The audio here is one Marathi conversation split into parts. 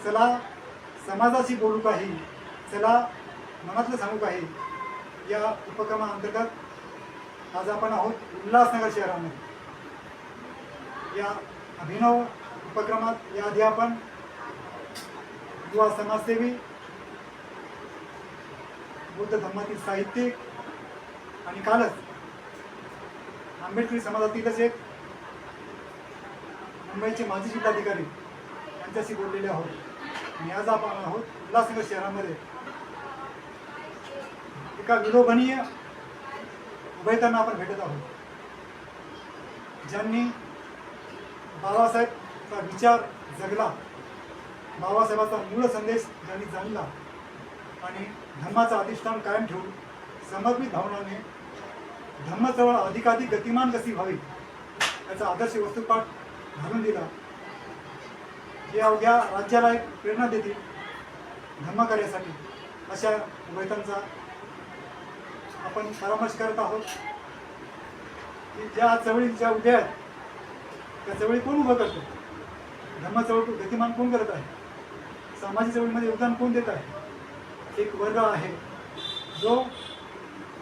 चला समाजाशी बोलू काही, चला मनातलं सांगू काही, या उपक्रमाअंतर्गत आज आपण आहोत उल्हासनगर शहरामध्ये। या अभिनव उपक्रमात याआधी आपण युवा समाजसेवी, बौद्ध धर्मातील साहित्यिक आणि कालच आंबेडकरी समाजातीलच एक मुंबईचे माजी जिल्हाधिकारी यांच्याशी बोललेले आहोत। आणि आज आपण आहोत उल्हासनगर शहरामध्ये एका विलोभनीय उभयतांना आपण भेटत आहोत, ज्यांनी बाबासाहेबचा विचार जगला, बाबासाहेबांचा मूळ संदेश ज्यांनी जाणला आणि धर्माचं अधिष्ठान कायम ठेवून समर्पित भावनाने धर्मचळवळ अधिकाधिक गतिमान कशी व्हावी याचा आदर्श वस्तुपाठ घालून दिला, जे अवघ्या राज्याला एक प्रेरणा देतील धर्मकार्यासाठी। अशा उभयतांचा आपण परामर्श करत आहोत की ज्या चळवळी ज्या उभ्या आहेत त्या चळवळी कोण उभं करतो, धर्मचळवळ गतिमान कोण करत आहे, सामाजिक चळवळीमध्ये योगदान कोण देत आहे। एक वर्ग आहे जो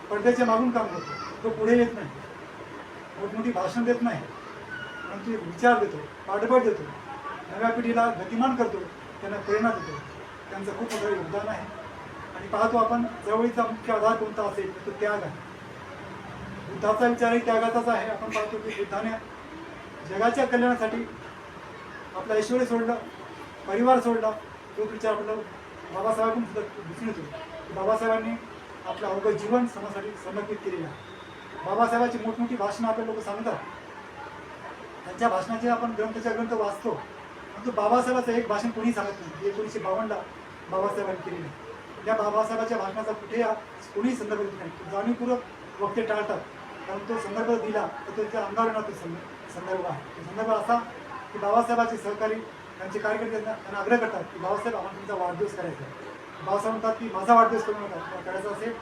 पडद्याच्या मागून काम करतो, तो पुढे येत नाही, मोठमोठी भाषण देत नाही, परंतु एक विचार देतो, पाठबळ देतो, नव्या पिढीला गतिमान करतो, त्यांना प्रेरणा देतो। त्यांचं खूप मोठं योगदान आहे। आणि पाहतो आपण चळवळीचा मुख्य आधार कोणता असेल तर तो त्याग आहे। बुद्धाचा विचारही त्यागाचाच आहे। आपण पाहतो की बुद्धाने जगाच्या कल्याणासाठी आपलं ऐश्वर्य सोडलं, परिवार सोडला, तो विचार आपलं बाबासाहेबांकडून सुद्धा दिसून येतो की बाबासाहेबांनी आपलं अवघड जीवन समाजासाठी समर्पित केलेलं आहे। बाबासाहेबांची मोठमोठी भाषणं आपले लोक सांगतात, त्यांच्या भाषणाचे आपण ग्रंथ वाचतो, परंतु बाबासाहेबांचं एक भाषण कोणी सांगत नाही। 1952ला बाबासाहेबांनी केलेलं आहे। त्या बाबासाहेबांच्या भाषणाचा कुठे कोणी संदर्भ देत नाही, जाणीवपूर्वक वक्ते टाळतात, कारण तो संदर्भ दिला तर त्यांच्या अंगावर तो संदर्भ आहे। तो संदर्भ असा की बाबासाहेबांचे सहकारी त्यांचे कार्यकर्ते त्यांना आग्रह करतात की बाबासाहेब आम्हाला तुमचा वाढदिवस करायचा आहे। बाबासाहेब म्हणतात की माझा वाढदिवस करू नका, करायचा असेल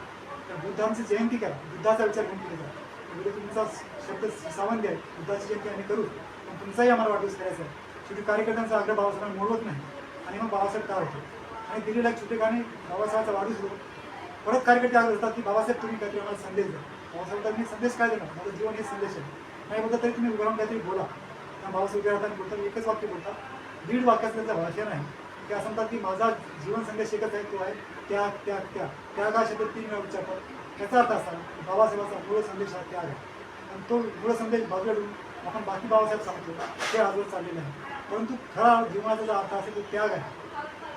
तर बुद्धांची जयंती करा, बुद्धाचा विचार घेऊन केला जातो, म्हणजे तुमचा शब्द सावंत आहे, बुद्धाची जयंती आम्ही करू, पण तुमचाही आम्हाला वाढदिवस करायचा आहे। शेवटी कार्यकर्त्यांचा आग्रह बाबासाहेबांना मोडवत नाही आणि मग बाबासाहेब तयार होतो आणि दिल्लीला एक ठिकाणी बाबासाहेबांचा वाढदिवस होतो। परत कार्यकर्ते आग्रह करतात की बाबासाहेब तुम्ही काहीतरी आम्हाला संदेश द्या। बाबासाहेब मी संदेश काय देणार, माझं जीवन हे संदेश आहे, नाही बोलता तरी तुम्ही उभं राहून काहीतरी बोला। त्या बाबासाहेब उभे राहताना बोलतात, एकच वाक्य बोलतात, 1.5 वाक्याचं त्यांचं भाषण आहे ते असं म्हणतात की माझा जीवन संदेश एकच आहे, तो आहे त्याग त्याग त्याग। त्याग हा शब्द 3 वेळा उच्चारतात। त्याचा अर्थ असा की बाबासाहेबांचा मूळ संदेश हा त्याग आहे आणि तो मूळ संदेश बाजूला ठेवून आपण बाकी बाबासाहेब सांगतो ते आजवर चाललेलं आहे। परंतु खरा जीवनाचा जो अर्थ असेल तो त्याग आहे।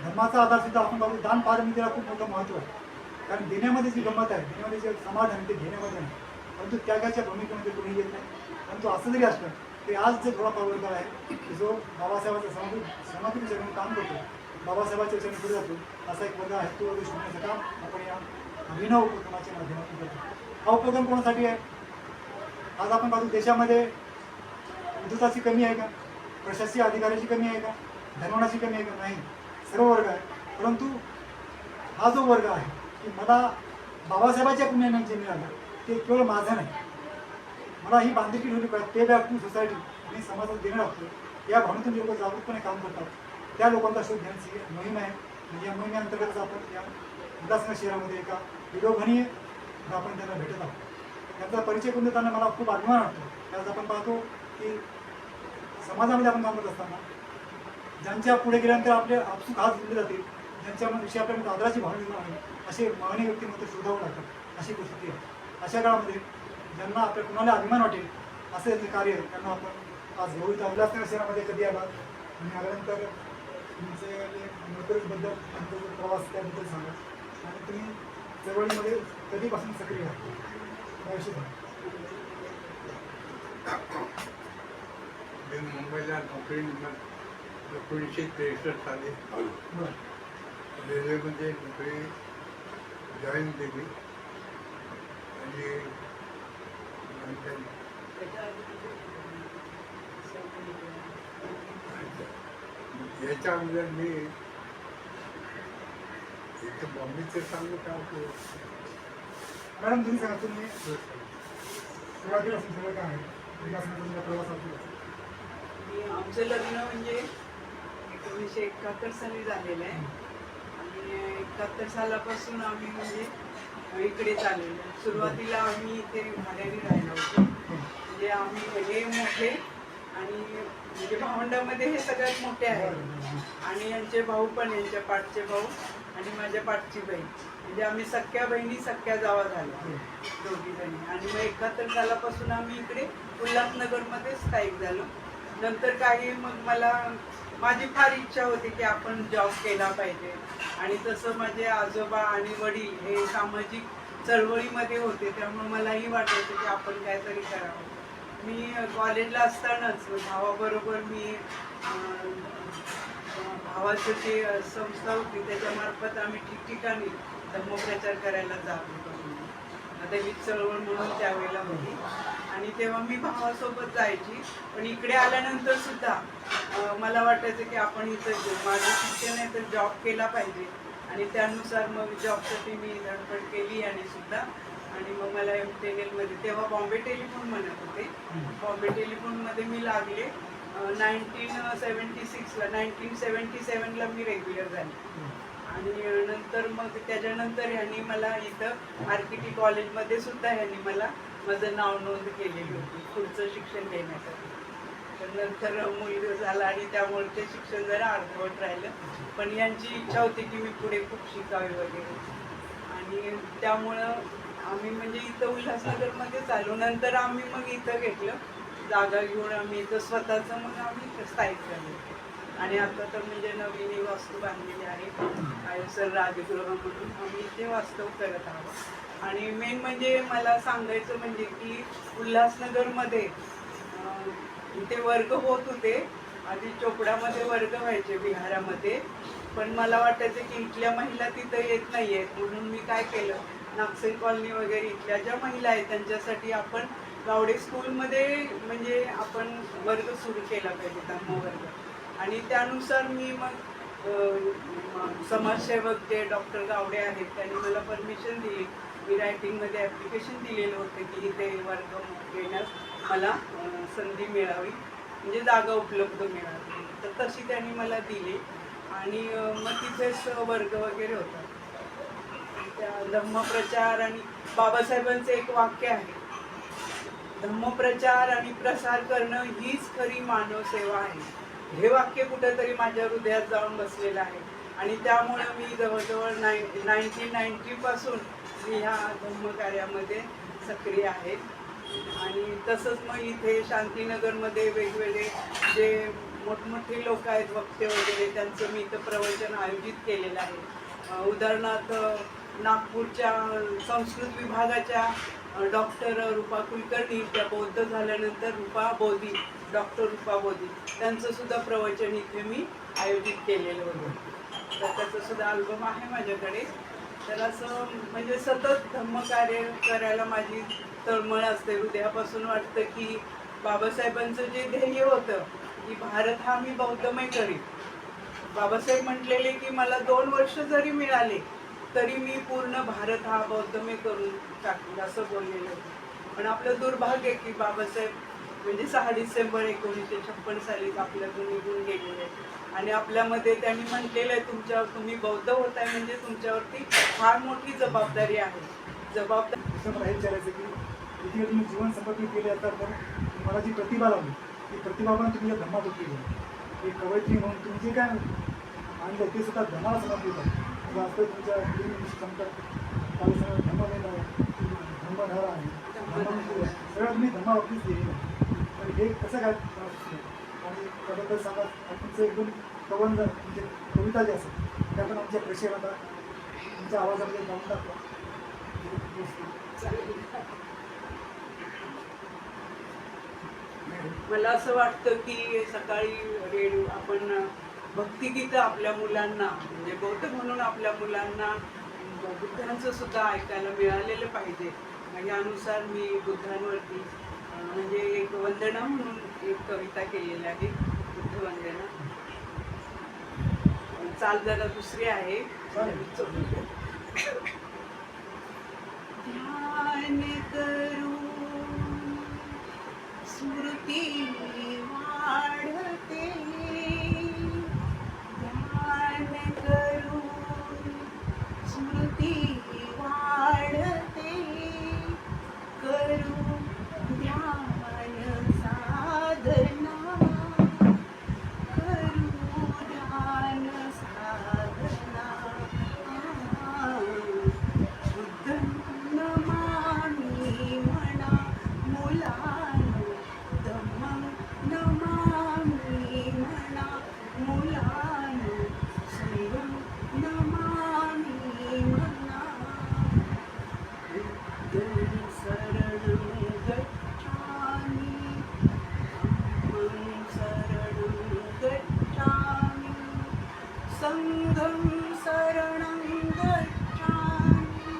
धर्माचा आधार सुद्धा आपण बघू, दान पारमितीला खूप मोठं महत्त्व आहे, कारण देण्यामध्ये जी गंमत आहे, देण्यामध्ये जे समाधान ते घेण्यामध्ये नाही, परंतु त्यागाच्या भूमिकेमध्ये कोणी येत नाही। परंतु असं जरी असलं तरी आज जो थोडा वर्ग आहे की जो बाबासाहेबांच्या समाधी विचारून काम करतो, बाबासाहेबांच्या विचाराने पुढे जातो, असा एक वर्ग आहे। तो वर्ग शोधण्याचं काम आपण या अभिनव उपक्रमाच्या माध्यमातून करतो। हा उपक्रम कोणासाठी आहे? आज आपण पाहतो देशामध्ये विद्युताची कमी आहे का, प्रशासकीय अधिकाऱ्याची कमी आहे का, धर्माची कमी आहे का? नाही, सर्व वर्ग आहे। परंतु हा जो वर्ग आहे की मला बाबासाहेबांच्या पुण्याने जे मिळालं ते केवळ माझं नाही, मला ही बांधिलकी ठेवली पाहिजे, पे बॅक टू सोसायटी आणि समाजात देणं लागतं, या भावनेतून लोक जागरूकपणे काम करतात। त्या लोकांचा शोध घेण्याची मोहीम आहे। म्हणजे या मोहिमेअंतर्गत आपण या उल्हासनगर शहरामध्ये एका विलोभनीय आपण त्यांना भेटत आहोत। त्यांचा परिचय करून देताना मला खूप अभिमान वाटतो। त्यात आपण पाहतो की समाजामध्ये आपण काम करत असताना ज्यांच्या पुढे गेल्यानंतर आपले आपसूक हात जोडले जातील, ज्यांच्याविषयी आपल्यामध्ये आदराची भावना निर्माण होईल, असे महानीय व्यक्तिमत्व शोधावं लागतात, अशी परिस्थिती आहे। अशा काळामध्ये ज्यांना आपल्या कुणाला अभिमान वाटेल असे कार्य त्यांना आपण आज घेऊ। उल्हासनगर शहरामध्ये कधी आला आणि आल्यानंतर तुमचे नोकरीबद्दल प्रवास त्याबद्दल सांगा आणि तुम्ही चळवळीमध्ये कधीपासून सक्रिय आहात त्याविषयी सांगा। मुंबईला नोकरी 1963 साली रेल्वेमध्ये नोकरी जॉईन केली आणि याच्यामध्ये मी इथं बॉम्बेचं सांगू का? मॅडम तुम्ही सांगा, तुम्ही सुरुवातीपासून सगळं काय आहे विकास प्रवासात? आमचं लग्न म्हणजे 1971 साली झालेलं आहे आणि 71 सालापासून आम्ही म्हणजे इकडे चाललेलो आहे. सुरुवातीला आम्ही इथे भाड्याने राहिलो होतो. म्हणजे आम्ही हे मोठे आणि म्हणजे भावंडामध्ये हे सगळ्यात मोठे आहेत आणि यांचे भाऊ पण, यांच्या पाठचे भाऊ आणि माझ्या पाठची बहीण, म्हणजे आम्ही सख्या बहिणी सख्या जावा झाल्या दोघी जणी. आणि मग 71 सालापासून आम्ही इकडे उल्हासनगरमध्ये स्थायिक झालो. नंतर काही मग माझी फार इच्छा होती की आपण जॉब केला पाहिजे आणि तसं माझे आजोबा आणि वडील हे सामाजिक चळवळीमध्ये होते, त्यामुळे मलाही वाटायचं की आपण काहीतरी करावं. मी कॉलेजला असतानाच भावाबरोबर मी भावाचं जे संस्था होती त्याच्यामार्फत आम्ही ठिकठिकाणी धम्मप्रचार करायला जात होतो. दलित चळवळ म्हणून त्यावेळेला होती आणि तेव्हा मी भावासोबत जायची. पण इकडे आल्यानंतर सुद्धा मला वाटायचं की आपण इथं माझं शिक्षण आहे तर जॉब केला पाहिजे आणि त्यानुसार मग जॉबसाठी मी धडपड केली आणि सुद्धा आणि मग मला MTNL तेव्हा बॉम्बे टेलिफोन म्हणत होते, बॉम्बे टेलिफोनमध्ये मी लागले 1977ला मी रेग्युलर झाले. आणि नंतर मग त्याच्यानंतर ह्यांनी मला इथं RKT कॉलेजमध्ये सुद्धा ह्यांनी मला माझं नाव नोंद केलेली होती पुढचं शिक्षण घेण्यासाठी. तर नंतर मुलगा झाला आणि त्यामुळे ते शिक्षण जरा अर्धवट राहिलं. पण यांची इच्छा होती की मी पुढे खूप शिकावे वगैरे आणि त्यामुळं आम्ही म्हणजे इथं उल्हासनगरमध्येच आलो. नंतर आम्ही मग इथं घेतलं जागा घेऊन आम्ही इथं स्वतःचं मग आम्ही स्थायिक झालो. आणि आता तर म्हणजे नवीन ही वास्तू बांधलेली आहे आयसर राजगृह म्हणून आम्ही इथे वास्तव करत आहोत. आणि मेन म्हणजे मला सांगायचं म्हणजे की उल्हासनगरमध्ये इथे वर्ग होत होते. आधी चोपडामध्ये वर्ग व्हायचे विहारामध्ये, पण मला वाटायचं की इथल्या महिला तिथं येत नाही आहेत म्हणून मी काय केलं, नागसेल कॉलनी वगैरे इथल्या ज्या महिला आहेत त्यांच्यासाठी आपण गावडे स्कूलमध्ये म्हणजे आपण वर्ग सुरू केला पाहिजे धम्मवर्ग. आणि त्यानुसार मी मग समाजसेवक जे डॉक्टर गावडे आहेत त्यांनी मला परमिशन दिली. मी रायटिंगमध्ये ॲप्लिकेशन दिलेलं होतं की इथे वर्ग घेण्यास मला संधी मिळावी म्हणजे जागा उपलब्ध मिळावी. तर तशी त्यांनी मला दिली आणि मग तिथेच वर्ग वगैरे होता. त्या धम्मप्रचार आणि बाबासाहेबांचं एक वाक्य आहे, धम्मप्रचार आणि प्रसार करणं हीच खरी मानव सेवा आहे. हे वाक्य कुठेतरी माझ्या हृदयात जाऊन बसलेलं आहे आणि त्यामुळं मी जवळजवळ 1990 पासून मी ह्या धम्मकार्यामध्ये सक्रिय आहे. आणि तसंच मग इथे शांतीनगरमध्ये वेगवेगळे जे मोठमोठे लोक आहेत वक्ते वगैरे त्यांचं मी इथं प्रवचन आयोजित केलेलं आहे. उदाहरणार्थ नागपूरच्या संस्कृत विभागाच्या डॉक्टर रूपा कुलकर्णी, त्या बौद्ध झाल्यानंतर डॉक्टर रूपा बोधी त्यांचं सुद्धा प्रवचन इथे मी आयोजित केलेलं होतं. तर त्याचं सुद्धा अल्बम आहे माझ्याकडे. तर असं म्हणजे सतत धम्मकार्य करायला माझी तळमळ असते. हृदयापासून वाटतं की बाबासाहेबांचं जे ध्येय होतं की भारत हा मी बौद्धमय करीन. बाबासाहेब म्हटलेले की मला 2 वर्ष जरी मिळाले तरी मी पूर्ण भारत हा बौद्धमय करून टाकेल असं बोललेलं होतं. पण आपलं दुर्भाग्य की बाबासाहेब म्हणजे 6 डिसेंबर 1956 साली आपल्यातून निघून गेलेले आणि आपल्यामध्ये त्यांनी म्हटलेलं आहे तुम्ही बौद्ध होताय म्हणजे तुमच्यावरती फार मोठी जबाबदारी आहे. मला हे विचारायचं की इथे तुम्ही जीवन समर्पित केले आता, तर मला जी प्रतिभा लागली ती प्रतिभा पण तुम्ही या धर्मात केली. एक कवयित्री म्हणून तुम्ही जे काय आणलं ते सुद्धा धर्माला समर्पित आहे. वास्तव तुमच्या क्षमता धर्मधारा आहे, सगळं तुम्ही धर्माबाबतीत लिहिलं. तर हे कसं काय आणि त्याबद्दल सांगा. तुमचं एकदम कवन म्हणजे कविता जी असेल त्या पण आमच्या प्रेक्षकांना तुमच्या आवाजामध्ये गाऊन दाखवा. मला असं वाटतं की सकाळी आपण भक्तिगीतं आपल्या मुलांना म्हणजे बौद्ध म्हणून आपल्या मुलांना बुद्धांचं सुद्धा ऐकायला मिळालेलं पाहिजे. यानुसार मी बुद्धांवरती म्हणजे एक वंदना म्हणून एक कविता केलेली आहे, बुद्ध वंदना. चाल जरा दुसरी आहे. ध्यान करू स्मृती वाढते, संघं शरणं गच्छामि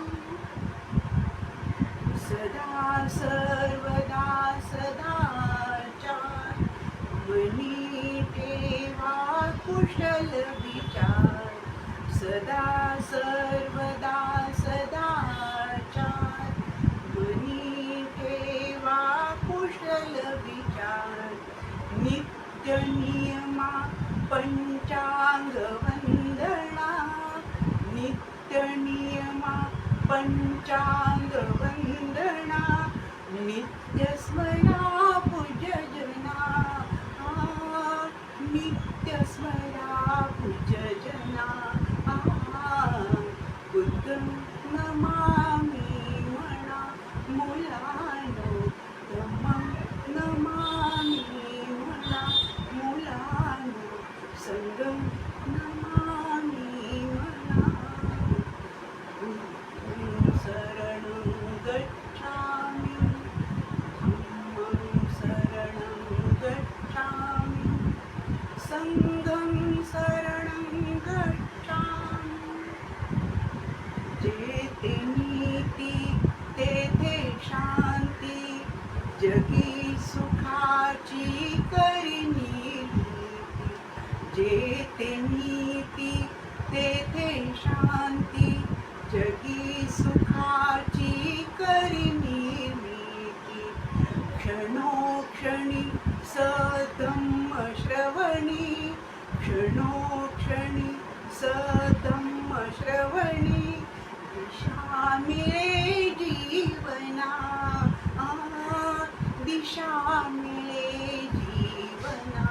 सदा सर्वदा सदाचार मनी ठेवा कुशल विचार सदा सर्वदा सदाचार मनी ठेवा कुशल विचार नित्य नियमा पंचांग वंदना नित्य नियमा पंचांग वंदना नित्य स्मरा पूजजना नित्य स्मरा पूजजना बुद्धं नमामि म्हणा मुलानो धम्मं नमामि म्हणा मुलानो संघं नमामि म्हणा बुद्धं शरणं गच्छामि धम्मं शरणं गच्छामि संघं शरणं गच्छामि जेथे नीती तेथे शांती जगी सुखाची करी निर्मिती जेथे नीती तेथे शांती जगी सुखाची करी निर्मिती क्षणोक्षणी सधम्म श्रवणी क्षणोक्षणी सधम्म श्रवणी दिशा मिळे जीवना दिशा मिळे जीवना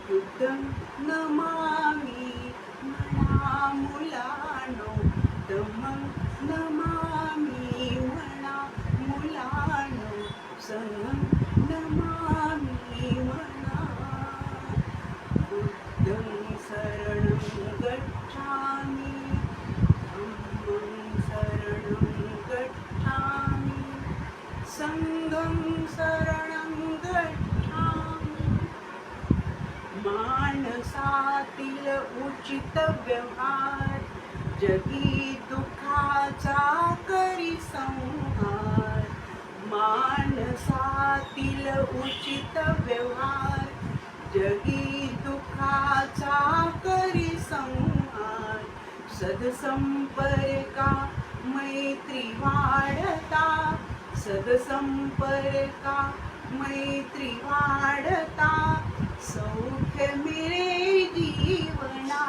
बुद्धं नमामि म्हणा मुलानो धम्मं नमामि म्हणा मुलानो संघं नमामि म्हणा बुद्धं शरणं गच्छामि धम्मं शरणं गच्छामि संघं शरणं गच्छामि माणसातील उचित व्यवहार जगी दुःखाचा करी संहार माणसातील उचित व्यवहार जगी दुःखाचा करी संहार सदसंपर्का मैत्री वाढता सदसंपर्का मैत्री वाढता सौख्य मिळे जीवना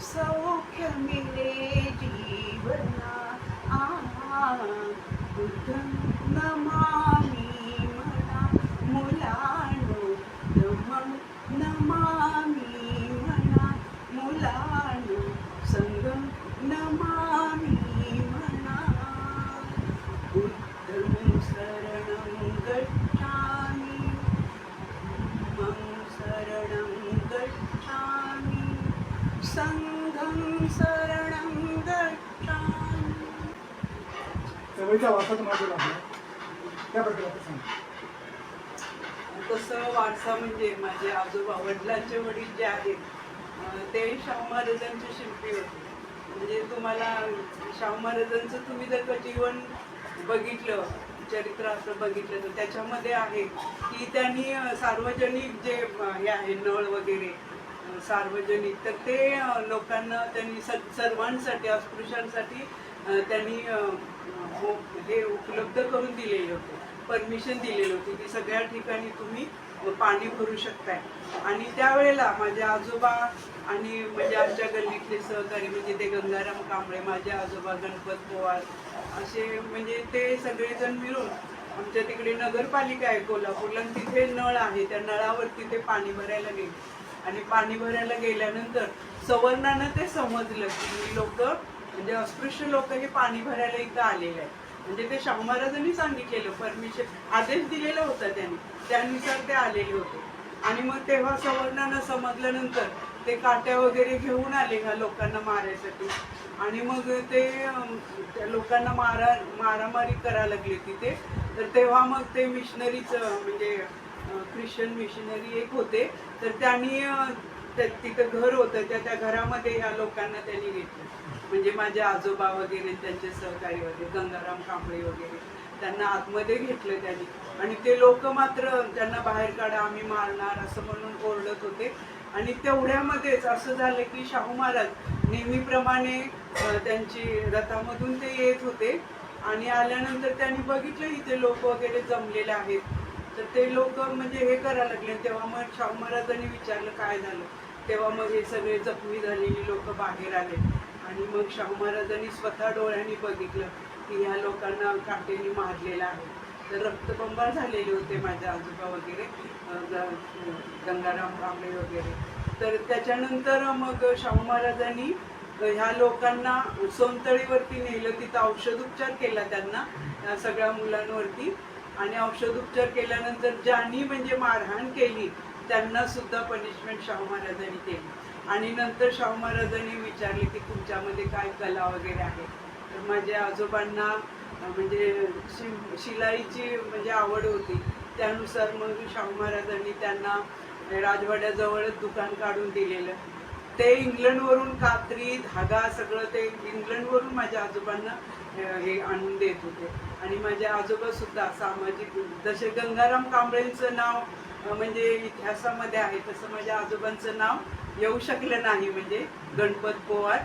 सौख्य मिळे जीवना बुद्धं नमामि म्हणा मुलानो धम्मं नमामि म्हणा मुलानो संघं नमामि म्हणा बुद्धं शरणं गच्छामि धम्मं शरणं गच्छामि संघं शरणं गच्छामि सवयीचा वारसा तुम्हाला जो लागला त्याबद्दल आपण सांगा. तसं वारसा म्हणजे माझे आजोबा वडिलांचे वडील जे आहेत ते शाहू महाराजांचे शिल्पी होते. म्हणजे तुम्हाला शाहू महाराजांचं तुम्ही जर का जीवन बघितलं चरित्र असं बघितलं तर त्याच्यामध्ये आहे की त्यांनी सार्वजनिक जे हे आहे नळ वगैरे सार्वजनिक तर ते लोकांना त्यांनी सर्वांसाठी अस्पृश्यांसाठी त्यांनी हे उपलब्ध करून दिलेले होते परमिशन दिलेली होती की सगळ्या ठिकाणी तुम्ही पाणी भरू शकताय. आणि त्यावेळेला माझे आजोबा आणि म्हणजे आमच्या गल्लीतले सहकारी म्हणजे ते गंगाराम कांबळे माझे आजोबा गणपत पोवार असे म्हणजे ते सगळेजण मिळून आमच्या तिकडे नगरपालिका आहे कोल्हापूरला तिथे नळ आहे त्या नळावरती ते पाणी भरायला गेले आणि पाणी भरायला गेल्यानंतर सवर्णानं ते समजलं की लोक म्हणजे अस्पृश्य लोक हे पाणी भरायला इथं आलेले आहेत. म्हणजे ते शाहू महाराजांनी सांगितलेलं परमिशन आदेश दिलेला होता त्यांनी त्यानुसार ते आलेले होते. आणि मग तेव्हा सवर्णानं समजल्यानंतर ते काट्या वगैरे घेऊन आले ह्या लोकांना मारायसाठी आणि मग ते त्या लोकांना मारामारी करायला लागली तिथे. तर तेव्हा मग ते मिशनरीचं म्हणजे ख्रिश्चन मिशनरी एक होते, तर त्यांनी तिथं घर होतं, त्या घरामध्ये या लोकांना त्यांनी घेतलं. म्हणजे माझे आजोबा वगैरे, त्यांचे सहकारी वगैरे, गंगाराम कांबळे वगैरे, त्यांना आतमध्ये घेतलं त्यांनी. आणि ते लोक मात्र त्यांना बाहेर काढा, आम्ही मारणार असं म्हणून ओरडत होते. आणि तेवढ्यामध्येच असं झालं की शाहू महाराज नेहमीप्रमाणे त्यांची रथामधून ते येत होते. आणि आल्यानंतर त्यांनी बघितलं इथे लोक वगैरे जमलेले आहेत, तर ते लोक म्हणजे हे करायला लागले. तेव्हा मग शाहू महाराजांनी विचारलं काय झालं. तेव्हा मग हे सगळे जखमी झालेली लोक बाहेर आले. आणि मग शाहू महाराजांनी स्वतः डोळ्यांनी बघितलं की ह्या लोकांना काटेने मारलेलं आहे. तर रक्तबंबाळ झालेले होते माझे आजोबा वगैरे, गंगाराम कांबळे वगैरे. तर त्याच्यानंतर मग शाहू महाराजांनी ह्या लोकांना सोनतळीवरती नेलं. तिथं औषधोपचार केला त्यांना, या सगळ्या मुलांवरती. आणि औषधोपचार केल्यानंतर ज्यांनी म्हणजे मारहाण केली त्यांना सुद्धा पनिशमेंट शाहू महाराजांनी केली. आणि नंतर शाहू महाराजांनी विचारले की तुमच्यामध्ये काय कला वगैरे आहे. तर माझ्या आजोबांना म्हणजे शिलाईची म्हणजे आवड होती. त्यानुसार मग शाहू महाराजांनी त्यांना राजवाड्याजवळच दुकान काढून दिलेलं. ते इंग्लंडवरून कात्री, धागा सगळं ते इंग्लंडवरून माझ्या आजोबांना हे आणून देत होते. आणि माझे आजोबा सुद्धा सामाजिक, जसे गंगाराम कांबळेंचं नाव म्हणजे इतिहासामध्ये आहे, तसं माझ्या आजोबांचं नाव येऊ शकलं नाही, म्हणजे गणपत पोवार.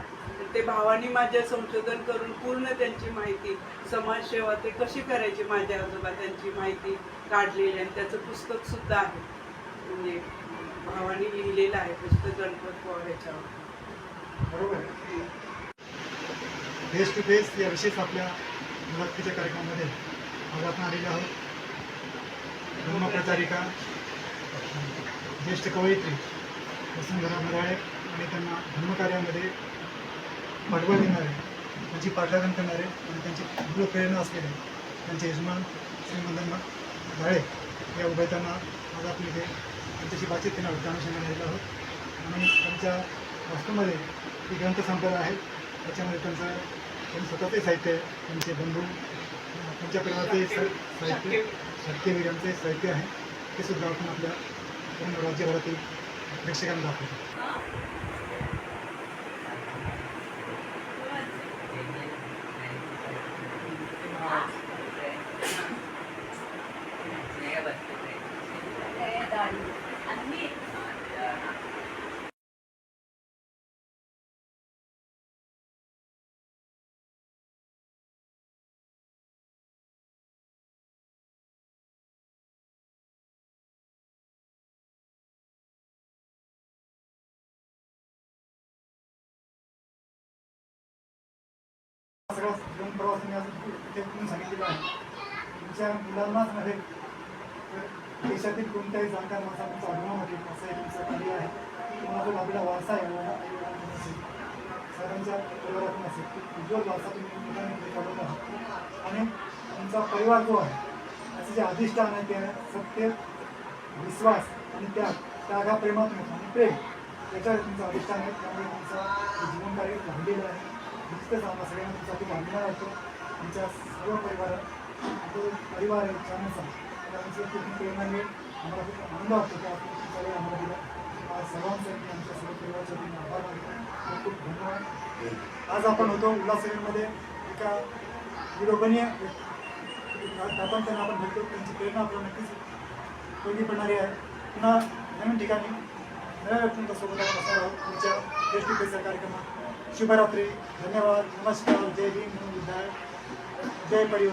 ते भावानी माझे संशोधन करून पूर्ण त्यांची माहिती, समाजसेवा ते कशी करायची माझे आजोबा, त्यांची माहिती काढलेली. आणि त्याचं पुस्तक सुद्धा आहे, म्हणजे भावानी लिहिलेलं आहे पुस्तक गणपत पोवार याच्यावर. बरोबर. फेस टू फेस या विशेष आपल्या मुलाखतीच्या कार्यक्रमामध्ये आज आपण आलेले आहोत. धर्मप्रचारिका, ज्येष्ठ कवयित्री वसुंधरा मराळे आणि त्यांना धर्मकार्यामध्ये पाठबळ देणारे, त्यांची पाठलागण करणारे आणि त्यांची मूळ प्रेरणा असलेले त्यांचे यजमान श्री मदन झाळे या उभयतांना आज आपण इथे त्यांच्याशी बातचीत करणार आहोत, अनुषंगाने आलेलो आहोत. आणि त्यांच्या वास्तूमध्ये जी ग्रंथसंपदा आहे त्याच्यामध्ये त्यांचं स्वतःचे साहित्य आहे, त्यांचे बंधू, त्यांच्या परिवाराचे साहित्य, शक्यवीर यांचे साहित्य आहे, ते सुद्धा आपण आपल्या पूर्ण राज्यभरातील प्रेक्षकांना दाखवतो. सगळा जीवन प्रवास तुम्ही आज इथे तुम्ही सांगितलेला आहे. तुमच्या मुलांनाच नव्हे तर देशातील कोणत्याही जाणकार माणसा तुमचा अभिमान वाटेल असं हे तुमचं कार्य आहे. तुम्हाला जो लाभलेला वारसा आहे आईवडिलांकडून असेल, सर्वांच्या परिवारातून असेल, उज्ज्वल वारसा तुम्ही मुलांमध्ये काढत आहात. आणि तुमचा परिवार जो आहे त्याचं जे अधिष्ठान आहे ते सत्य, विश्वास आणि त्यागाप्रेमातून येतो. आणि प्रेम त्याच्यावर तुमचं अधिष्ठान आहे. त्यामुळे तुमचं जीवनकार्य लागलेलं आहे. निश्चितच आम्हाला सगळ्यांना तुमचा खूप अभिमान वाटतो. आमच्या सर्व परिवार आहे छानचा, त्यांची खूप प्रेरणा मिळेल. आम्हाला खूप आनंद वाटतो की आपण तुमचा वेळ आम्हाला दिला. आज सर्वांसाठी आमच्या सर्व परिवाराच्या वतीने आभार मानतो. खूप खूप धन्यवाद. आज आपण होतो उल्हासनगरमध्ये एका विलोभनीय आपण त्यांना आपण भेटतो. त्यांची प्रेरणा आपल्याला नक्कीच कोणी पडणारी आहे. पुन्हा नवीन ठिकाणी नव्या व्यक्तींच्यासोबत आपण असणार आहोत तुमच्या फेस टू फेसच्या कार्यक्रमात. शुभरात्री, धन्यवाद, नमस्कार, जय भीम, जय परिवार.